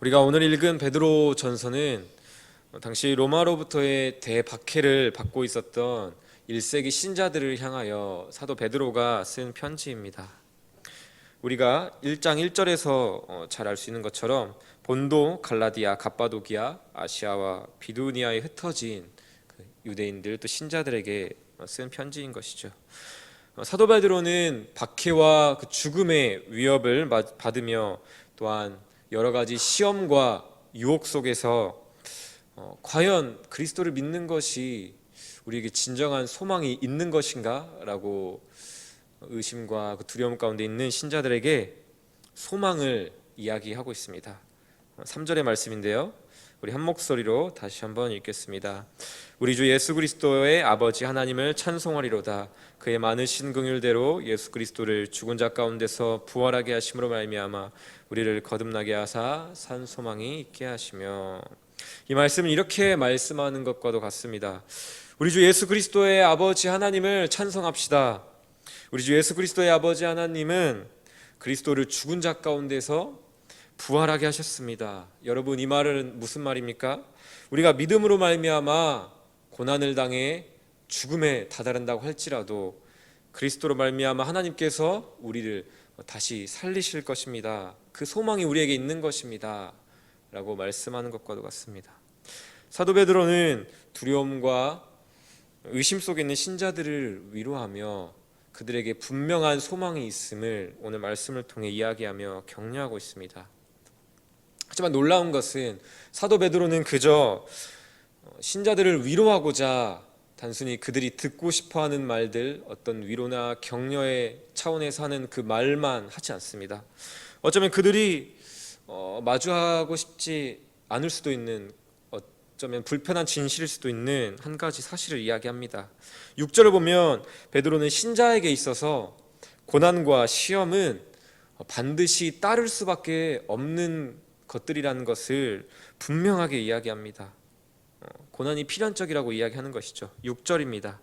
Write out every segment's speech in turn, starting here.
우리가 오늘 읽은 베드로 전서는 당시 로마로부터의 대박해를 받고 있었던 1세기 신자들을 향하여 사도 베드로가 쓴 편지입니다. 우리가 1장 1절에서 잘 알 수 있는 것처럼 본도, 갈라디아, 갑바도기아, 아시아와 비두니아에 흩어진 유대인들 또 신자들에게 쓴 편지인 것이죠. 사도 베드로는 박해와 죽음의 위협을 받으며 또한 여러 가지 시험과 유혹 속에서 과연 그리스도를 믿는 것이 우리에게 진정한 소망이 있는 것인가? 라고 의심과 두려움 가운데 있는 신자들에게 소망을 이야기하고 있습니다. 3절의 말씀인데요, 우리 한 목소리로 다시 한번 읽겠습니다. 우리 주 예수 그리스도의 아버지 하나님을 찬송하리로다. 그의 많으신 긍휼대로 예수 그리스도를 죽은 자 가운데서 부활하게 하심으로 말미암아 우리를 거듭나게 하사 산 소망이 있게 하시며. 이 말씀은 이렇게 말씀하는 것과도 같습니다. 우리 주 예수 그리스도의 아버지 하나님을 찬송합시다. 우리 주 예수 그리스도의 아버지 하나님은 그리스도를 죽은 자 가운데서 부활하게 하셨습니다. 여러분, 이 말은 무슨 말입니까? 우리가 믿음으로 말미암아 고난을 당해 죽음에 다다른다고 할지라도 그리스도로 말미암아 하나님께서 우리를 다시 살리실 것입니다. 그 소망이 우리에게 있는 것입니다 라고 말씀하는 것과도 같습니다. 사도 베드로는 두려움과 의심 속에 있는 신자들을 위로하며 그들에게 분명한 소망이 있음을 오늘 말씀을 통해 이야기하며 격려하고 있습니다. 하지만 놀라운 것은 사도 베드로는 그저 신자들을 위로하고자 단순히 그들이 듣고 싶어하는 말들, 어떤 위로나 격려의 차원에서 하는 그 말만 하지 않습니다. 어쩌면 그들이 마주하고 싶지 않을 수도 있는, 어쩌면 불편한 진실일 수도 있는 한 가지 사실을 이야기합니다. 6절을 보면 베드로는 신자에게 있어서 고난과 시험은 반드시 따를 수밖에 없는 것들이라는 것을 분명하게 이야기합니다. 고난이 필연적이라고 이야기하는 것이죠. 6절입니다.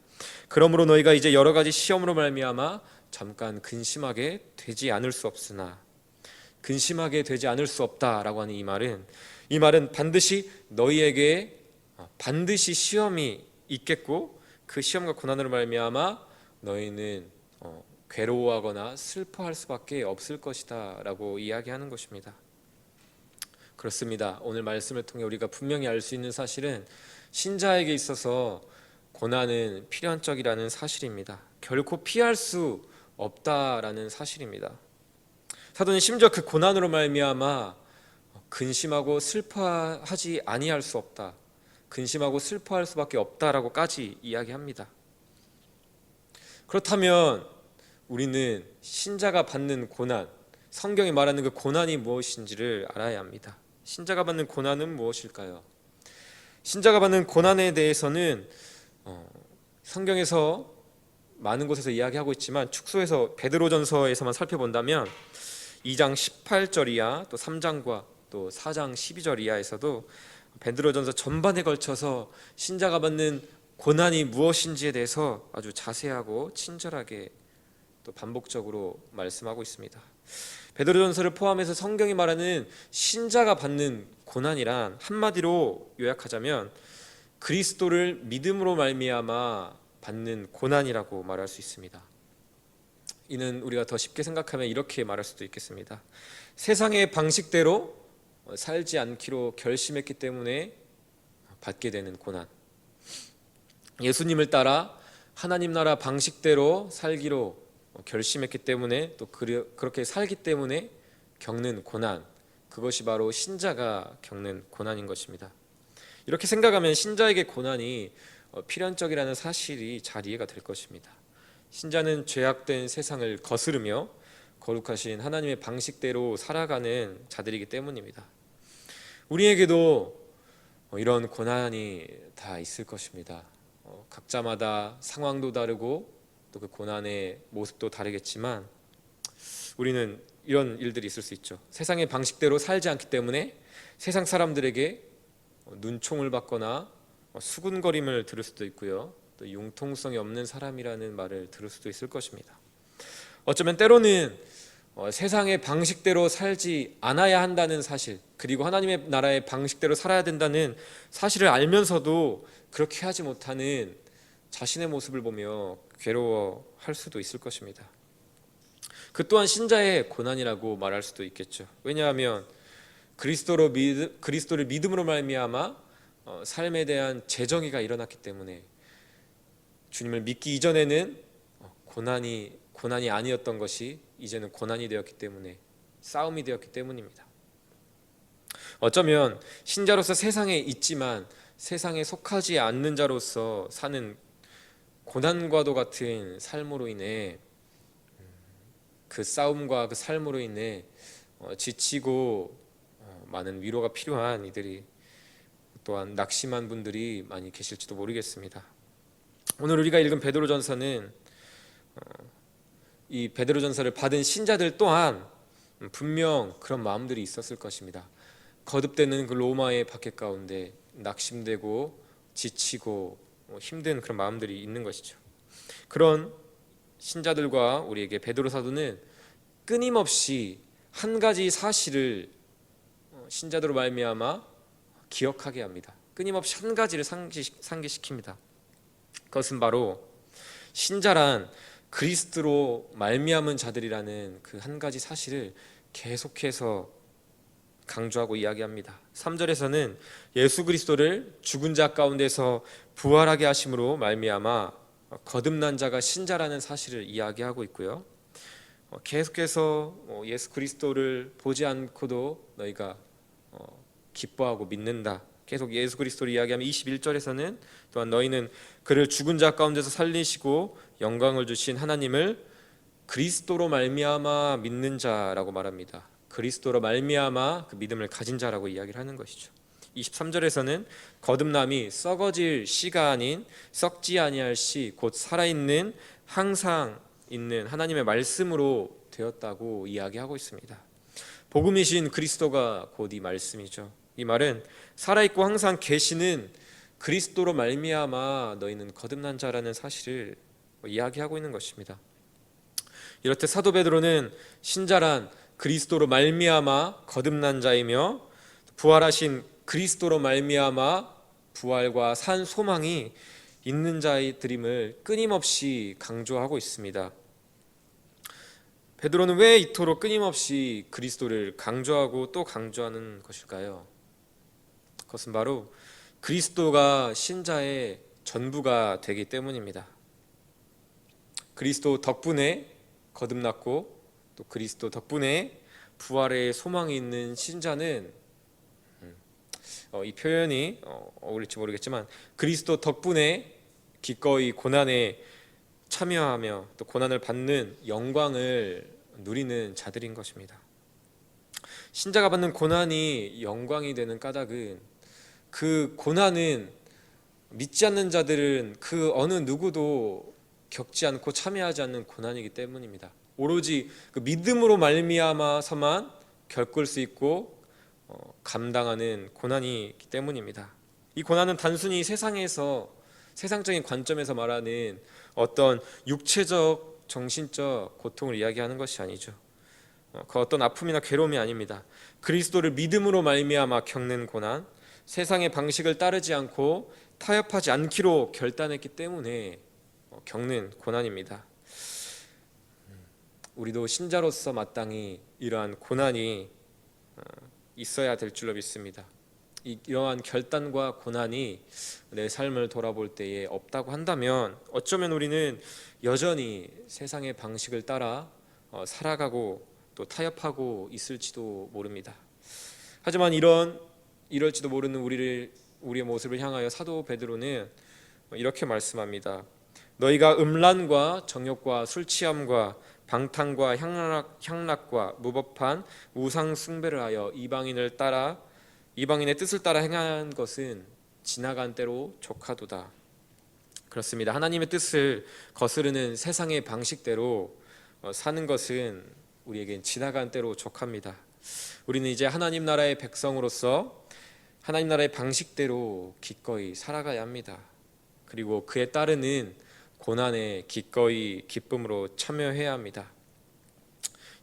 그러므로 너희가 이제 여러 가지 시험으로 말미암아 잠깐 근심하게 되지 않을 수 없으나, 근심하게 되지 않을 수 없다라고 하는 이 말은 반드시 너희에게 반드시 시험이 있겠고 그 시험과 고난으로 말미암아 너희는 괴로워하거나 슬퍼할 수밖에 없을 것이다 라고 이야기하는 것입니다. 그렇습니다. 오늘 말씀을 통해 우리가 분명히 알 수 있는 사실은 신자에게 있어서 고난은 필연적이라는 사실입니다. 결코 피할 수 없다라는 사실입니다. 사도는 심지어 그 고난으로 말미암아 근심하고 슬퍼하지 아니할 수 없다, 근심하고 슬퍼할 수밖에 없다라고까지 이야기합니다. 그렇다면 우리는 신자가 받는 고난, 성경이 말하는 그 고난이 무엇인지를 알아야 합니다. 신자가 받는 고난은 무엇일까요? 신자가 받는 고난에 대해서는 성경에서 많은 곳에서 이야기하고 있지만 축소해서 베드로전서에서만 살펴본다면 2장 18절 이하, 또 3장과 또 4장 12절 이하에서도 베드로전서 전반에 걸쳐서 신자가 받는 고난이 무엇인지에 대해서 아주 자세하고 친절하게 또 반복적으로 말씀하고 있습니다. 베드로전서를 포함해서 성경이 말하는 신자가 받는 고난이란 한마디로 요약하자면 그리스도를 믿음으로 말미암아 받는 고난이라고 말할 수 있습니다. 이는 우리가 더 쉽게 생각하면 이렇게 말할 수도 있겠습니다. 세상의 방식대로 살지 않기로 결심했기 때문에 받게 되는 고난, 예수님을 따라 하나님 나라 방식대로 살기로 결심했기 때문에 또 그렇게 살기 때문에 겪는 고난, 그것이 바로 신자가 겪는 고난인 것입니다. 이렇게 생각하면 신자에게 고난이 필연적이라는 사실이 잘 이해가 될 것입니다. 신자는 죄악된 세상을 거스르며 거룩하신 하나님의 방식대로 살아가는 자들이기 때문입니다. 우리에게도 이런 고난이 다 있을 것입니다. 각자마다 상황도 다르고 또 그 고난의 모습도 다르겠지만 우리는 이런 일들이 있을 수 있죠. 세상의 방식대로 살지 않기 때문에 세상 사람들에게 눈총을 받거나 수군거림을 들을 수도 있고요, 또 융통성이 없는 사람이라는 말을 들을 수도 있을 것입니다. 어쩌면 때로는 세상의 방식대로 살지 않아야 한다는 사실, 그리고 하나님의 나라의 방식대로 살아야 된다는 사실을 알면서도 그렇게 하지 못하는 자신의 모습을 보며 괴로워할 수도 있을 것입니다. 그 또한 신자의 고난이라고 말할 수도 있겠죠. 왜냐하면 그리스도를 믿음으로 말미암아 삶에 대한 재정의가 일어났기 때문에, 주님을 믿기 이전에는 고난이 아니었던 것이 이제는 고난이 되었기 때문에, 싸움이 되었기 때문입니다. 어쩌면 신자로서 세상에 있지만 세상에 속하지 않는 자로서 사는 고난과도 같은 삶으로 인해, 그 싸움과 그 삶으로 인해 지치고 많은 위로가 필요한 이들이, 또한 낙심한 분들이 많이 계실지도 모르겠습니다. 오늘 우리가 읽은 베드로전서는 이 베드로전서를 받은 신자들 또한 분명 그런 마음들이 있었을 것입니다. 거듭되는 그 로마의 박해 가운데 낙심되고 지치고 힘든 그런 마음들이 있는 것이죠. 그런 신자들과 우리에게 베드로 사도는 끊임없이 한 가지 사실을 신자들로 말미암아 기억하게 합니다. 끊임없이 한 가지를 상기시킵니다. 그것은 바로 신자란 그리스도로 말미암은 자들이라는 그 한 가지 사실을 계속해서 강조하고 이야기합니다. 3절에서는 예수 그리스도를 죽은 자 가운데서 부활하게 하심으로 말미암아 거듭난 자가 신자라는 사실을 이야기하고 있고요. 계속해서 예수 그리스도를 보지 않고도 너희가 기뻐하고 믿는다, 계속 예수 그리스도를 이야기하면 21절에서는 또한 너희는 그를 죽은 자 가운데서 살리시고 영광을 주신 하나님을 그리스도로 말미암아 믿는 자라고 말합니다. 그리스도로 말미암아 그 믿음을 가진 자라고 이야기를 하는 것이죠. 23절에서는 거듭남이 썩어질 씨가 아닌 썩지 아니할 씨, 곧 살아있는 항상 있는 하나님의 말씀으로 되었다고 이야기하고 있습니다. 복음이신 그리스도가 곧 이 말씀이죠. 이 말은 살아있고 항상 계시는 그리스도로 말미암아 너희는 거듭난 자라는 사실을 이야기하고 있는 것입니다. 이렇듯 사도 베드로는 신자란 그리스도로 말미암아 거듭난 자이며, 부활하신 그리스도로 말미암아 부활과 산 소망이 있는 자들임을 끊임없이 강조하고 있습니다. 베드로는 왜 이토록 끊임없이 그리스도를 강조하고 또 강조하는 것일까요? 그것은 바로 그리스도가 신자의 전부가 되기 때문입니다. 그리스도 덕분에 거듭났고, 또 그리스도 덕분에 부활의 소망이 있는 신자는, 이 표현이 어울릴지 모르겠지만, 그리스도 덕분에 기꺼이 고난에 참여하며 또 고난을 받는 영광을 누리는 자들인 것입니다. 신자가 받는 고난이 영광이 되는 까닭은, 그 고난은 믿지 않는 자들은 그 어느 누구도 겪지 않고 참여하지 않는 고난이기 때문입니다. 오로지 그 믿음으로 말미암아서만 겪을 수 있고 감당하는 고난이기 때문입니다. 이 고난은 단순히 세상적인 관점에서 말하는 어떤 육체적, 정신적 고통을 이야기하는 것이 아니죠. 그 어떤 아픔이나 괴로움이 아닙니다. 그리스도를 믿음으로 말미암아 겪는 고난, 세상의 방식을 따르지 않고 타협하지 않기로 결단했기 때문에 겪는 고난입니다. 우리도 신자로서 마땅히 이러한 고난이 있어야 될 줄로 믿습니다. 이러한 결단과 고난이 내 삶을 돌아볼 때에 없다고 한다면, 어쩌면 우리는 여전히 세상의 방식을 따라 살아가고 또 타협하고 있을지도 모릅니다. 하지만 이럴지도 모르는 우리의 모습을 향하여 사도 베드로는 이렇게 말씀합니다. 너희가 음란과 정욕과 술 취함과 방탕과 향락과 무법한 우상 숭배를 하여 이방인의 뜻을 따라 행한 것은 지나간 때로 족하도다. 그렇습니다. 하나님의 뜻을 거스르는 세상의 방식대로 사는 것은 우리에겐 지나간 때로 족합니다. 우리는 이제 하나님 나라의 백성으로서 하나님 나라의 방식대로 기꺼이 살아가야 합니다. 그리고 그에 따르는 고난에 기꺼이 기쁨으로 참여해야 합니다.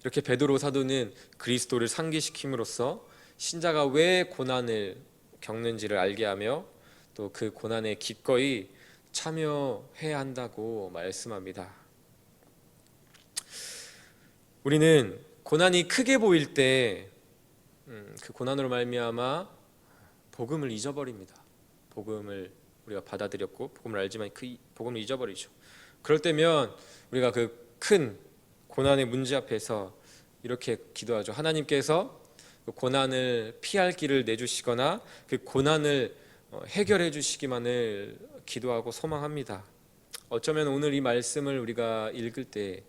이렇게 베드로 사도는 그리스도를 상기시킴으로써 신자가 왜 고난을 겪는지를 알게 하며 또 그 고난에 기꺼이 참여해야 한다고 말씀합니다. 우리는 고난이 크게 보일 때 그 고난으로 말미암아 복음을 잊어버립니다. 복음을 우리가 받아들였고 복음을 알지만 그 복음을 잊어버리죠. 그럴 때면 우리가 그 큰 고난의 문제 앞에서 이렇게 기도하죠. 하나님께서 그 고난을 피할 길을 내주시거나 그 고난을 해결해 주시기만을 기도하고 소망합니다. 어쩌면 오늘 이 말씀을 우리가 읽을 때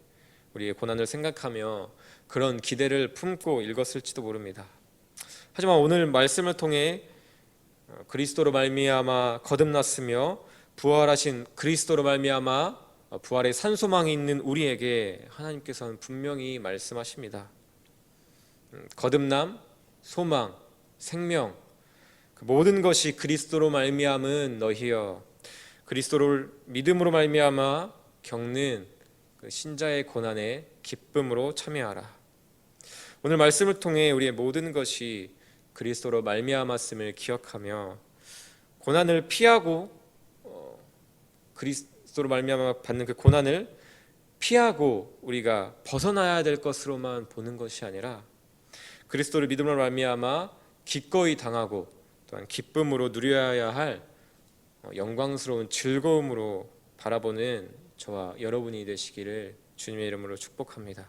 우리의 고난을 생각하며 그런 기대를 품고 읽었을지도 모릅니다. 하지만 오늘 말씀을 통해 그리스도로 말미암아 거듭났으며 부활하신 그리스도로 말미암아 부활의 산소망이 있는 우리에게 하나님께서는 분명히 말씀하십니다. 거듭남, 소망, 생명, 그 모든 것이 그리스도로 말미암은 너희여. 그리스도를 믿음으로 말미암아 겪는 그 신자의 고난에 기쁨으로 참여하라. 오늘 말씀을 통해 우리의 모든 것이 그리스도로 말미암았음을 기억하며 고난을 피하고 그리스도로 말미암아 받는 그 고난을 피하고 우리가 벗어나야 될 것으로만 보는 것이 아니라 그리스도를 믿음으로 말미암아 기꺼이 당하고 또한 기쁨으로 누려야 할 영광스러운 즐거움으로 바라보는 저와 여러분이 되시기를 주님의 이름으로 축복합니다.